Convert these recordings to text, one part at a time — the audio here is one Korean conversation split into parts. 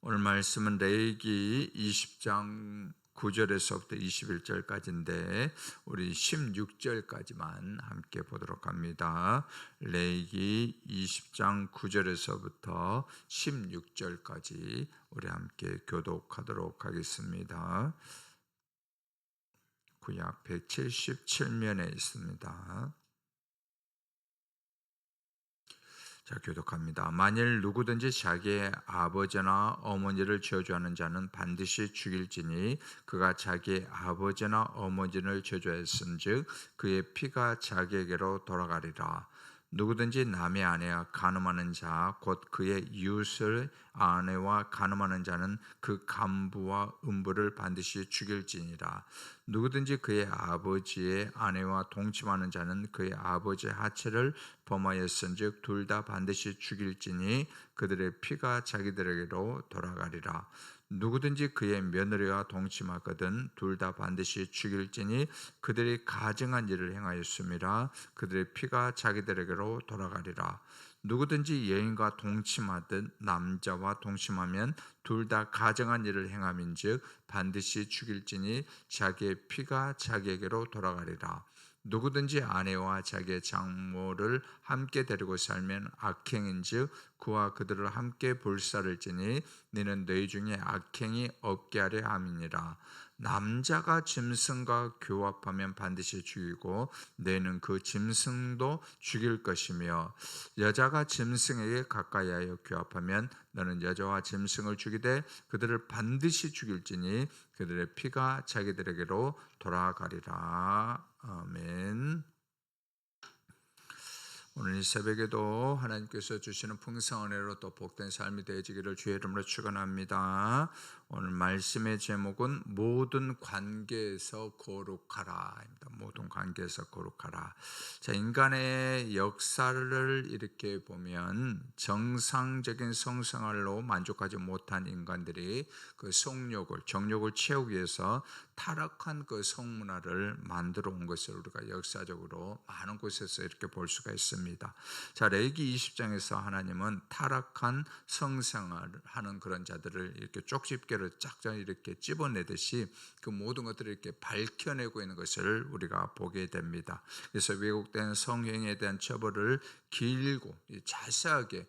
오늘 말씀은 레위기 20장 9절에서부터 21절까지인데 우리 16절까지만 함께 보도록 합니다. 레위기 20장 9절에서부터 16절까지 우리 함께 교독하도록 하겠습니다. 구약 177면에 있습니다. 자, 교독합니다. 만일 누구든지 자기의 아버지나 어머니를 저주하는 자는 반드시 죽일지니 그가 자기의 아버지나 어머니를 저주했은즉 그의 피가 자기에게로 돌아가리라. 누구든지 남의 아내와 간음하는 자 곧 그의 이웃을 아내와 간음하는 자는 그 간부와 음부를 반드시 죽일지니라. 누구든지 그의 아버지의 아내와 동침하는 자는 그의 아버지의 하체를 범하였은즉 둘 다 반드시 죽일지니 그들의 피가 자기들에게로 돌아가리라. 누구든지 그의 며느리와 동침하거든 둘 다 반드시 죽일지니 그들이 가증한 일을 행하였음이라. 그들의 피가 자기들에게로 돌아가리라. 누구든지 여인과 동침하듯 남자와 동침하면 둘 다 가증한 일을 행함인즉 반드시 죽일지니 자기의 피가 자기에게로 돌아가리라. 누구든지 아내와 자기의 장모를 함께 데리고 살면 악행인즉 그와 그들을 함께 불살을지니 너는 너희 중에 악행이 없게 하려 함이니라. 남자가 짐승과 교합하면 반드시 죽이고 너희는 그 짐승도 죽일 것이며 여자가 짐승에게 가까이하여 교합하면 너는 여자와 짐승을 죽이되 그들을 반드시 죽일지니 그들의 피가 자기들에게로 돌아가리라. 아멘. 오늘 이 새벽에도 하나님께서 주시는 풍성한 은혜로 또 복된 삶이 되어지기를 주의 이름으로 축원합니다. 오늘 말씀의 제목은 모든 관계에서 거룩하라입니다. 모든 관계에서 거룩하라. 자, 인간의 역사를 이렇게 보면 정상적인 성생활로 만족하지 못한 인간들이 그 정욕을 채우기 위해서 타락한 그 성문화를 만들어 온 것을 우리가 역사적으로 많은 곳에서 이렇게 볼 수가 있습니다. 자, 레위기 20장에서 하나님은 타락한 성생활을 하는 그런 자들을 이렇게 쪽집게를 쫙 이렇게 집어내듯이 그 모든 것들을 이렇게 밝혀내고 있는 것을 우리가 보게 됩니다. 그래서 왜곡된 성행에 대한 처벌을 길고 자세하게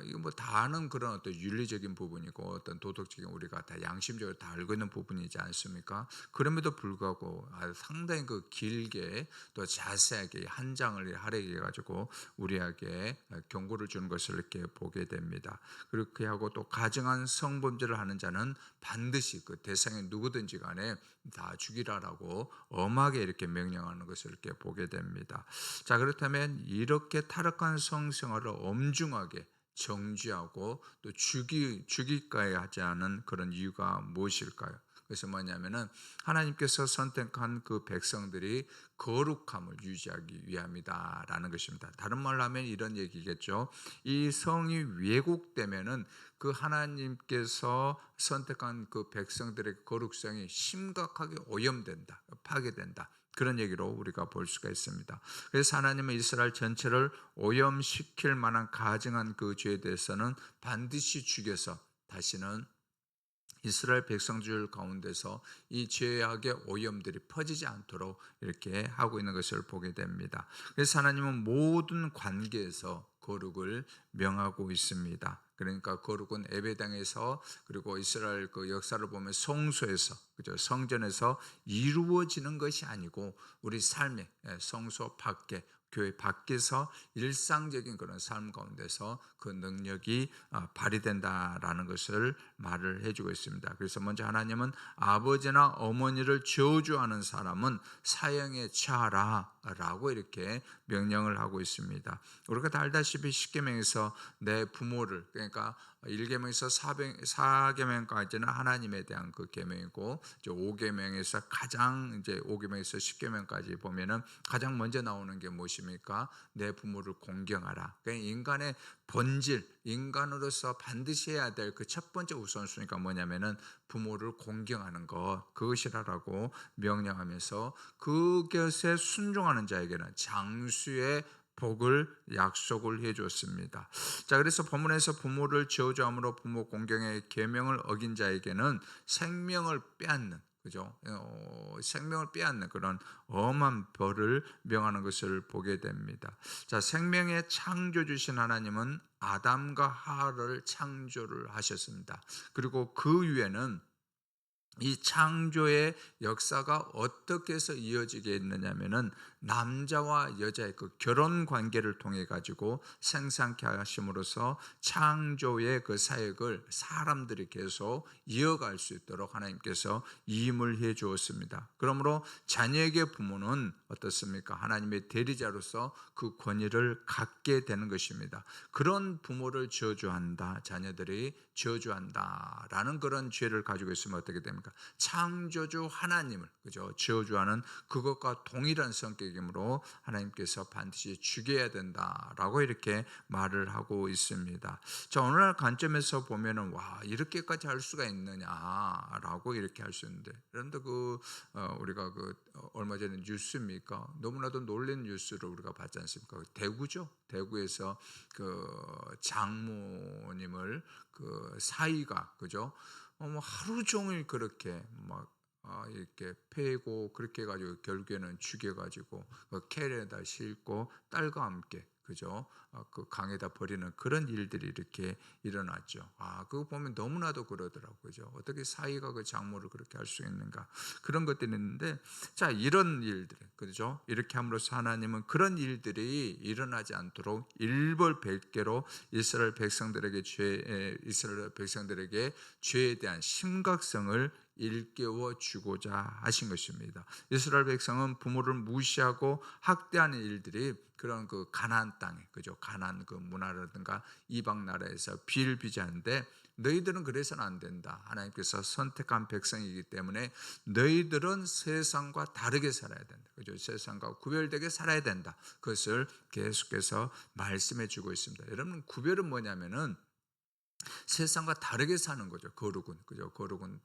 이거 뭐 다 아는 그런 어떤 윤리적인 부분이고 어떤 도덕적인 우리가 다 양심적으로 다 알고 있는 부분이지 않습니까? 그럼에도 불구하고 상당히 그 길게 또 자세하게 한 장을 할애해 가지고 우리에게 경고를 주는 것을 이렇게 보게 됩니다. 그렇게 하고 또 가증한 성범죄를 하는 자는 반드시 그 대상이 누구든지 간에 다 죽이라라고 엄하게 이렇게 명령하는 것을 이렇게 보게 됩니다. 자, 그렇다면 이렇게 타락한 성생활을 엄중하게 정죄하고 또 죽일까야 하지 않은 그런 이유가 무엇일까요? 그것이 뭐냐면은 하나님께서 선택한 그 백성들이 거룩함을 유지하기 위함이다라는 것입니다. 다른 말로 하면 이런 얘기겠죠. 이 성이 왜곡되면은 그 하나님께서 선택한 그 백성들의 거룩성이 심각하게 오염된다, 파괴된다. 그런 얘기로 우리가 볼 수가 있습니다. 그래서 하나님은 이스라엘 전체를 오염시킬 만한 가증한 그 죄에 대해서는 반드시 죽여서 다시는 이스라엘 백성들 가운데서 이 죄악의 오염들이 퍼지지 않도록 이렇게 하고 있는 것을 보게 됩니다. 그래서 하나님은 모든 관계에서 거룩을 명하고 있습니다. 그러니까 거룩은 예배당에서 그리고 이스라엘 그 역사를 보면 성소에서 그죠, 성전에서 이루어지는 것이 아니고 우리 삶의 성소 밖에 교회 밖에서 일상적인 그런 삶 가운데서 그 능력이 발휘된다라는 것을 말을 해주고 있습니다. 그래서 먼저 하나님은 아버지나 어머니를 저주하는 사람은 사형에 처하라 라고 이렇게 명령을 하고 있습니다. 우리가 다 알다시피 십계명에서 내 부모를, 그러니까 1계명에서 4계명까지는 하나님에 대한 그 계명이고 5계명에서 가장 이제 5계명에서 10계명까지 보면은 가장 먼저 나오는 게 무엇입니까? 내 부모를 공경하라. 그러니까 인간의 본질, 인간으로서 반드시 해야 될 그 첫 번째 우선순위가 뭐냐면은 부모를 공경하는 것, 그것이라고 명령하면서 그것에 순종하는 자에게는 장수의 복을 약속을 해 줬습니다. 자, 그래서 본문에서 부모를 저주함으로 부모 공경의 계명을 어긴 자에게는 생명을 빼앗는, 그죠? 생명을 빼앗는 그런 엄한 벌을 명하는 것을 보게 됩니다. 자, 생명의 창조 주신 하나님은 아담과 하와를 창조를 하셨습니다. 그리고 그 위에는 이 창조의 역사가 어떻게 해서 이어지게 했느냐면은 남자와 여자의 그 결혼 관계를 통해 가지고 생산케 하심으로써 창조의 그 사역을 사람들이 계속 이어갈 수 있도록 하나님께서 임을 해 주었습니다. 그러므로 자녀에게 부모는 어떻습니까? 하나님의 대리자로서 그 권위를 갖게 되는 것입니다. 그런 부모를 저주한다, 자녀들이 저주한다라는 그런 죄를 가지고 있으면 어떻게 됩니까? 창조주 하나님을, 그죠, 저주하는 그것과 동일한 성격이므로 하나님께서 반드시 죽여야 된다라고 이렇게 말을 하고 있습니다. 자, 오늘날 관점에서 보면은 와, 이렇게까지 할 수가 있느냐라고 이렇게 할 수 있는데, 그런데 우리가 얼마 전에 뉴스입니까? 너무나도 놀란 뉴스를 우리가 봤지 않습니까? 대구죠. 대구에서 그 장모님을 그 사위가, 그죠? 하루 종일 그렇게 막 이렇게 패고 그렇게 해가지고 결국에는 죽여가지고 캐리에다 싣고 딸과 함께, 그죠? 그 강에다 버리는 그런 일들이 이렇게 일어났죠. 그거 보면 너무나도 그러더라고요. 그죠? 어떻게 사위가 그 장모를 그렇게 할 수 있는가? 그런 것들이 있는데, 자, 이런 일들, 그죠? 이렇게 함으로써 하나님은 그런 일들이 일어나지 않도록 일벌백계로 이스라엘 백성들에게 죄에 대한 심각성을 일깨워 주고자 하신 것입니다. 이스라엘 백성은 부모를 무시하고 학대하는 일들이 그런 그 가나안 땅에, 그죠? 가나안 그 문화라든가 이방 나라에서 비일비재한데, 너희들은 그래서는 안 된다. 하나님께서 선택한 백성이기 때문에 너희들은 세상과 다르게 살아야 된다. 그죠? 세상과 구별되게 살아야 된다. 그것을 계속해서 말씀해 주고 있습니다. 여러분, 구별은 뭐냐면은 세상과 다르게 사는 거죠. 거룩은, 그죠? 거룩은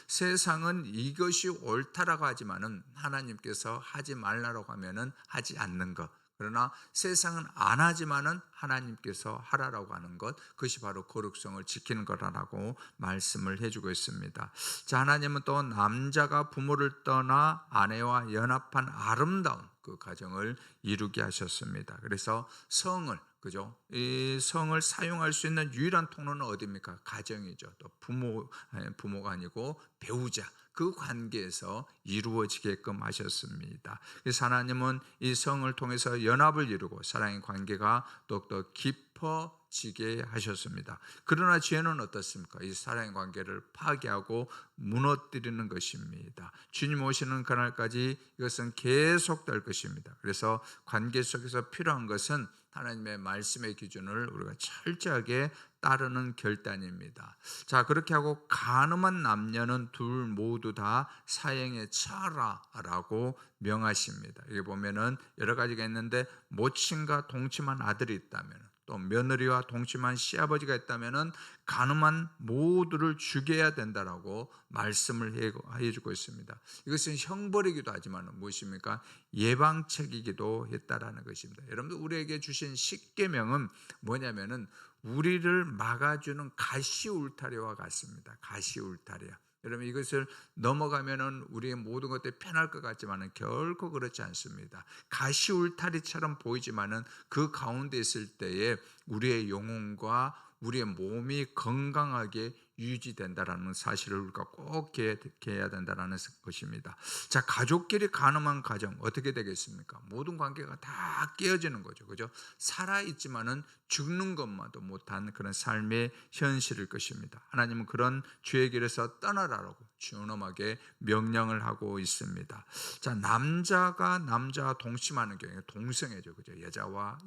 세상은 이것이 옳다라고 하지만은 하나님께서 하지 말라라고 하면은 하지 않는 것. 그러나 세상은 안 하지만은 하나님께서 하라라고 하는 것, 그것이 바로 거룩성을 지키는 거라고 말씀을 해주고 있습니다. 자, 하나님은 또 남자가 부모를 떠나 아내와 연합한 아름다운 그 가정을 이루게 하셨습니다. 그래서 성을, 그죠? 이 성을 사용할 수 있는 유일한 통로는 어디입니까? 가정이죠. 또 부모가 아니고 배우자, 그 관계에서 이루어지게끔 하셨습니다. 그래서 하나님은 이 성을 통해서 연합을 이루고 사랑의 관계가 더욱더 깊어지게 하셨습니다. 그러나 죄는 어떻습니까? 이 사랑의 관계를 파괴하고 무너뜨리는 것입니다. 주님 오시는 그날까지 이것은 계속될 것입니다. 그래서 관계 속에서 필요한 것은 하나님의 말씀의 기준을 우리가 철저하게 따르는 결단입니다. 자, 그렇게 하고 간음한 남녀는 둘 모두 다 사형에 처하라라고 명하십니다. 여기 보면은 여러 가지가 있는데, 모친과 동침한 아들이 있다면, 또 며느리와 동침한 시아버지가 있다면은 간음한 모두를 죽여야 된다라고 말씀을 해주고 있습니다. 이것은 형벌이기도 하지만 무엇입니까? 예방책이기도 했다라는 것입니다. 여러분들, 우리에게 주신 십계명은 뭐냐면은 우리를 막아주는 가시 울타리와 같습니다. 가시 울타리야. 여러분, 이것을 넘어가면은 우리의 모든 것들이 편할 것 같지만은 결코 그렇지 않습니다. 가시 울타리처럼 보이지만은 그 가운데 있을 때에 우리의 영혼과 우리의 몸이 건강하게 유지된다라는 사실을 우리가 꼭 기억해야 된다는 것입니다. 자, 가족끼리 간음한 가정 어떻게 되겠습니까? 모든 관계가 다 깨어지는 거죠. 그죠? 살아있지만은 죽는 것만도 못한 그런 삶의 현실일 것입니다. 하나님은 그런 죄의 길에서 떠나라라고 준엄하게 명령을 하고 있습니다. 자, 남자가 남자와 동침하는 경우에 동성애죠. 그죠?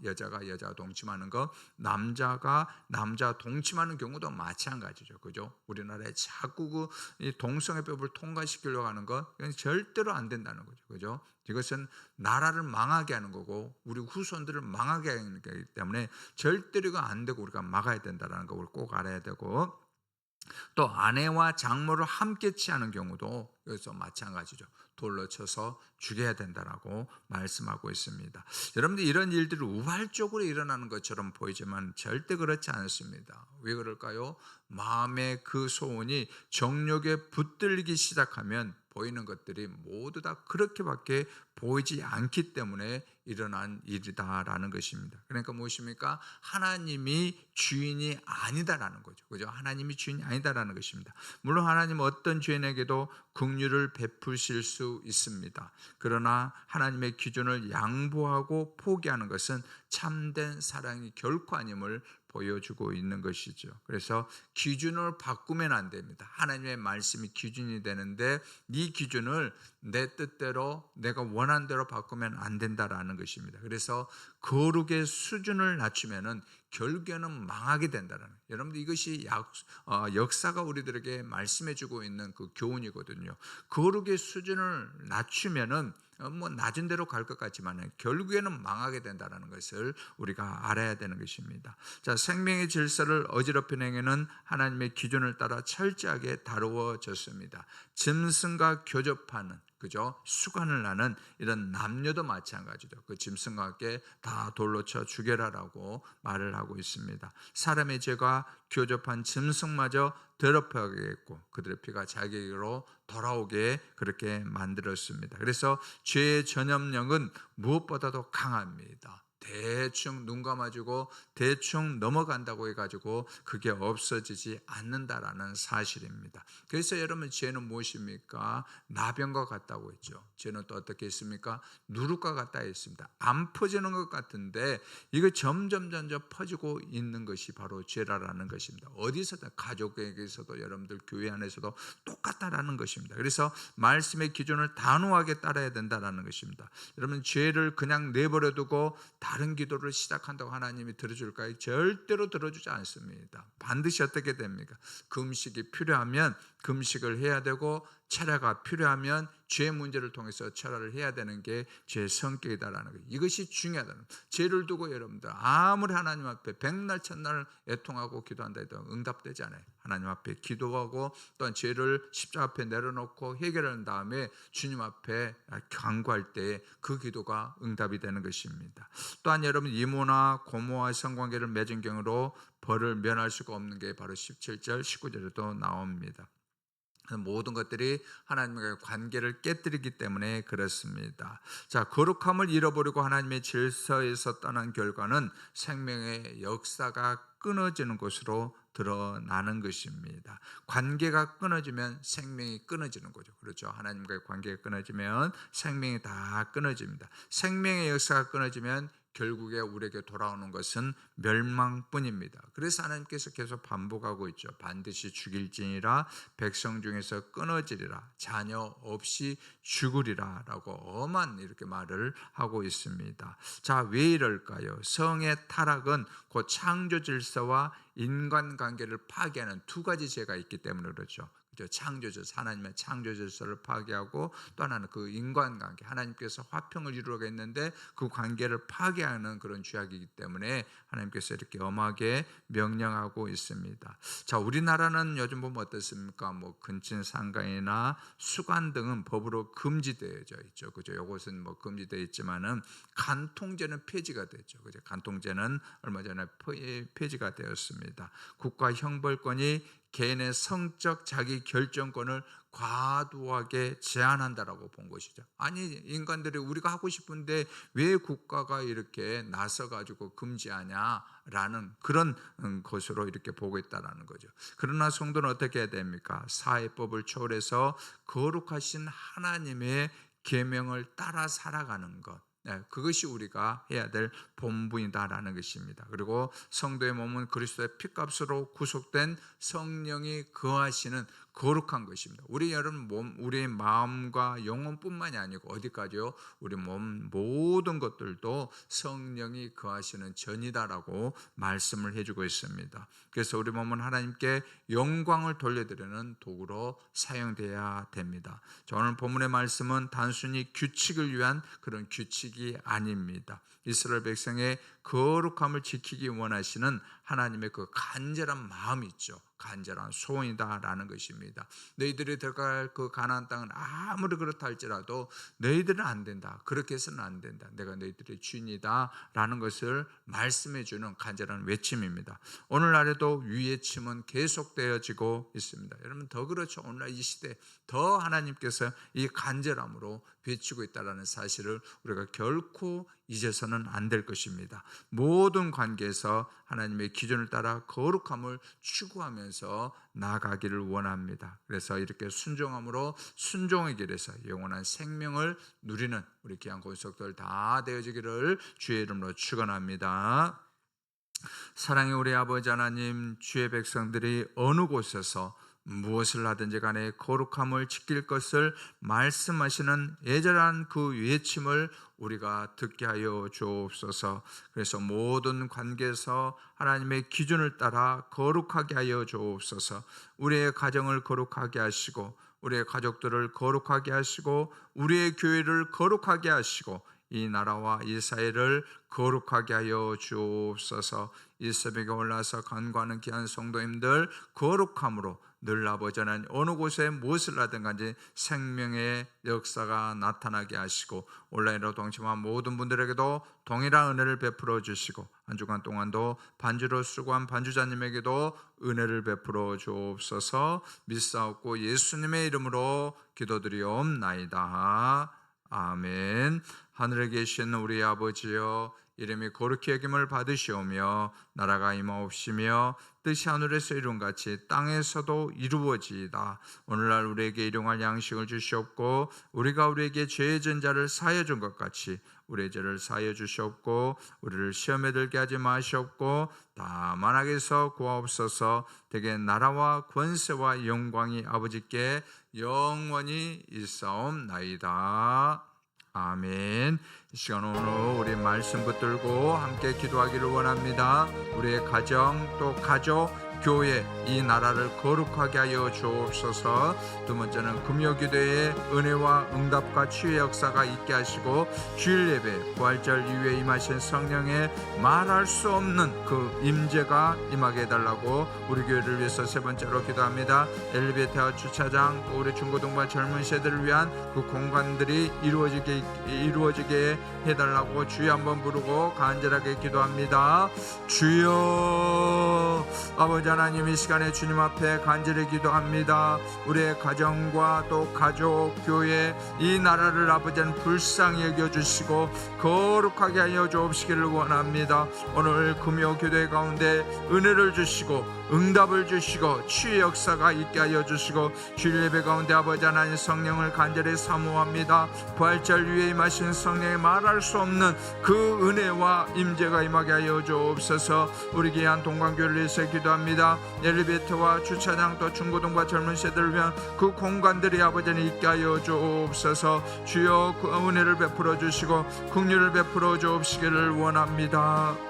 여자가 여자와 동침하는 것, 남자가 남자와 동침하는 경우도 마찬가지죠. 그죠? 우리나라에 자꾸 이 동성애법을 통과시키려고 하는 것, 이건 절대로 안 된다는 거죠. 그죠? 이것은 나라를 망하게 하는 거고 우리 후손들을 망하게 하는 거기 때문에 절대로 안 되고 우리가 막아야 된다는 걸 꼭 알아야 되고, 또 아내와 장모를 함께 취하는 경우도 여기서 마찬가지죠. 돌로 쳐서 죽여야 된다라고 말씀하고 있습니다. 여러분들 이런 일들이 우발적으로 일어나는 것처럼 보이지만 절대 그렇지 않습니다. 왜 그럴까요? 마음의 그 소원이 정욕에 붙들리기 시작하면 보이는 것들이 모두 다 그렇게밖에 보이지 않기 때문에 일어난 일이다라는 것입니다. 그러니까 무엇입니까? 하나님이 주인이 아니다라는 거죠. 그죠? 하나님이 주인이 아니다라는 것입니다. 물론 하나님은 어떤 죄인에게도 긍휼을 베푸실 수 있습니다. 그러나 하나님의 기준을 양보하고 포기하는 것은 참된 사랑이 결코 아님을 보여주고 있는 것이죠. 그래서 기준을 바꾸면 안 됩니다. 하나님의 말씀이 기준이 되는데 이 기준을 내 뜻대로 내가 원하는 대로 바꾸면 안 된다라는 것입니다. 그래서 거룩의 수준을 낮추면은 결국에는 망하게 된다는, 여러분들 이것이 역사가 우리들에게 말씀해주고 있는 그 교훈이거든요. 거룩의 수준을 낮추면은 뭐 낮은 대로 갈 것 같지만 결국에는 망하게 된다는 것을 우리가 알아야 되는 것입니다. 자, 생명의 질서를 어지럽힌 행위는 하나님의 기준을 따라 철저하게 다루어졌습니다. 짐승과 교접하는, 그죠? 수관을 나는 이런 남녀도 마찬가지죠. 그 짐승과 함께 다 돌로 쳐 죽여라라고 말을 하고 있습니다. 사람의 죄가 교접한 짐승마저 더럽혀게 했고 그들의 피가 자기에게로 돌아오게 그렇게 만들었습니다. 그래서 죄의 전염력은 무엇보다도 강합니다. 대충 눈 감아주고 대충 넘어간다고 해가지고 그게 없어지지 않는다라는 사실입니다. 그래서 여러분, 죄는 무엇입니까? 나병과 같다고 했죠. 죄는 또 어떻게 했습니까? 누룩과 같다 했습니다. 안 퍼지는 것 같은데 이거 점점 퍼지고 있는 것이 바로 죄라는 것입니다. 어디서든, 가족에게서도, 여러분들 교회 안에서도 똑같다라는 것입니다. 그래서 말씀의 기준을 단호하게 따라야 된다라는 것입니다. 여러분, 죄를 그냥 내버려두고 다른 기도를 시작한다고 하나님이 들어줄까요? 절대로 들어주지 않습니다. 반드시 어떻게 됩니까? 금식이 필요하면 금식을 해야 되고, 철야가 필요하면 죄 문제를 통해서 철야를 해야 되는 게 죄의 성격이다라는 거예요. 이것이 중요하다는 거예요. 죄를 두고 여러분들 아무리 하나님 앞에 백날 천날 애통하고 기도한다 해도 응답되지 않아요. 하나님 앞에 기도하고 또한 죄를 십자가 앞에 내려놓고 해결한 다음에 주님 앞에 간구할 때 그 기도가 응답이 되는 것입니다. 또한 여러분, 이모나 고모와 성관계를 맺은 경우로 벌을 면할 수가 없는 게 바로 17절 19절에도 나옵니다. 모든 것들이 하나님과의 관계를 깨뜨리기 때문에 그렇습니다. 자, 거룩함을 잃어버리고 하나님의 질서에서 떠난 결과는 생명의 역사가 끊어지는 것으로 드러나는 것입니다. 관계가 끊어지면 생명이 끊어지는 거죠. 그렇죠? 하나님과의 관계가 끊어지면 생명이 다 끊어집니다. 생명의 역사가 끊어지면 결국에 우리에게 돌아오는 것은 멸망뿐입니다. 그래서 하나님께서 계속 반복하고 있죠. 반드시 죽일지니라, 백성 중에서 끊어지리라, 자녀 없이 죽으리라 라고 엄한 이렇게 말을 하고 있습니다. 자, 왜 이럴까요? 성의 타락은 곧 창조 질서와 인간관계를 파괴하는 두 가지 죄가 있기 때문에 그렇죠. 창조질서, 하나님의 창조질서를 파괴하고 또 하나는 그 인간관계, 하나님께서 화평을 이루겠는데 그 관계를 파괴하는 그런 죄악이기 때문에 하나님께서 이렇게 엄하게 명령하고 있습니다. 자, 우리나라는 요즘 보면 어떻습니까? 뭐 근친상간이나 수관 등은 법으로 금지되어져 있죠. 그죠? 이것은 뭐 금지되어 있지만은 간통죄는 폐지가 됐죠. 그죠? 간통죄는 얼마 전에 폐지가 되었습니다. 국가 형벌권이 개인의 성적 자기 결정권을 과도하게 제한한다라고 본 것이죠. 아니, 인간들이 우리가 하고 싶은데 왜 국가가 이렇게 나서가지고 금지하냐라는 그런 것으로 이렇게 보고 있다라는 거죠. 그러나 성도는 어떻게 해야 됩니까? 사회법을 초월해서 거룩하신 하나님의 계명을 따라 살아가는 것, 그것이 우리가 해야 될 본분이다라는 것입니다. 그리고 성도의 몸은 그리스도의 피값으로 구속된 성령이 거하시는 거룩한 것입니다. 우리 여러분 몸, 우리의 마음과 영혼뿐만이 아니고 어디까지요? 우리 몸 모든 것들도 성령이 거하시는 전이다라고 말씀을 해주고 있습니다. 그래서 우리 몸은 하나님께 영광을 돌려드리는 도구로 사용돼야 됩니다. 오늘 본문의 말씀은 단순히 규칙을 위한 그런 규칙이 아닙니다. 이스라엘 백성의 거룩함을 지키기 원하시는 하나님의 그 간절한 마음이 있죠. 간절한 소원이다라는 것입니다. 너희들이 들어갈 그 가나안 땅은 아무리 그렇다 할지라도 너희들은 안 된다. 그렇게 해서는 안 된다. 내가 너희들의 주인이다라는 것을 말씀해 주는 간절한 외침입니다. 오늘날에도 위외침은 계속되어지고 있습니다. 여러분 더 그렇죠. 오늘날 이 시대 더 하나님께서 이 간절함으로 외치고 있다는 사실을 우리가 결코 잊어서는 안 될 것입니다. 모든 관계에서 하나님의 기준을 따라 거룩함을 추구하면서 나아가기를 원합니다. 그래서 이렇게 순종함으로 순종의 길에서 영원한 생명을 누리는 우리 귀한 권속들 다 되어지기를 주의 이름으로 축원합니다. 사랑의 우리 아버지 하나님, 주의 백성들이 어느 곳에서 무엇을 하든지 간에 거룩함을 지킬 것을 말씀하시는 애절한 그 외침을 우리가 듣게 하여 주옵소서. 그래서 모든 관계에서 하나님의 기준을 따라 거룩하게 하여 주옵소서. 우리의 가정을 거룩하게 하시고 우리의 가족들을 거룩하게 하시고 우리의 교회를 거룩하게 하시고 이 나라와 이 사회를 거룩하게 하여 주옵소서. 이 새벽에 올라서 간구하는 귀한 성도님들 거룩함으로 늘 아버지 하나님 어느 곳에 무엇을 하든 간지 생명의 역사가 나타나게 하시고 온라인으로 동참한 모든 분들에게도 동일한 은혜를 베풀어 주시고 한 주간 동안도 반주로 수고한 반주자님에게도 은혜를 베풀어 주옵소서. 믿사옵고 예수님의 이름으로 기도드리옵나이다. 아멘. 하늘에 계신 우리 아버지여, 이름이 거룩히 여김을 받으시오며 나라가 임하옵시며 뜻이 하늘에서 이룬같이 땅에서도 이루어지이다. 오늘날 우리에게 일용할 양식을 주시옵고 우리가 우리에게 죄의 전자를 사하여 준 것 같이 우리의 죄를 사하여 주시옵고 우리를 시험에 들게 하지 마시옵고 다만 악에서 구하옵소서. 대개 나라와 권세와 영광이 아버지께 영원히 있사옵나이다. 아멘. 이 시간 오늘 우리 말씀 붙들고 함께 기도하기를 원합니다. 우리의 가정 또 가족 교회 이 나라를 거룩하게 하여 주옵소서. 두 번째는 금요기도의 은혜와 응답과 치유의 역사가 있게 하시고 주일 예배 부활절 이후에 임하신 성령의 말할 수 없는 그 임재가 임하게 해달라고 우리 교회를 위해서 세 번째로 기도합니다. 엘리베이터 주차장 또 우리 중고등부 젊은 세대를 위한 그 공간들이 이루어지게 해달라고 주여 한번 부르고 간절하게 기도합니다. 주여 아버지 하나님, 이 시간에 주님 앞에 간절히 기도합니다. 우리의 가정과 또 가족, 교회 이 나라를 아버지는 불쌍히 여겨주시고 거룩하게 하여 주옵시기를 원합니다. 오늘 금요 기도회 가운데 은혜를 주시고 응답을 주시고 치유의 역사가 있게 하여 주시고 주일 예배 가운데 아버지 하나님 성령을 간절히 사모합니다. 부활절 위에 임하신 성령의 말할 수 없는 그 은혜와 임재가 임하게 하여 주옵소서. 우리 귀한 동관교회를 위해서 기도합니다. 엘리베이터와 주차장 또 중고등부 젊은 세대를 위한 그 공간들이 아버지는 있게 하여 주옵소서. 주여 그 은혜를 베풀어 주시고 긍휼을 베풀어 주옵시기를 원합니다.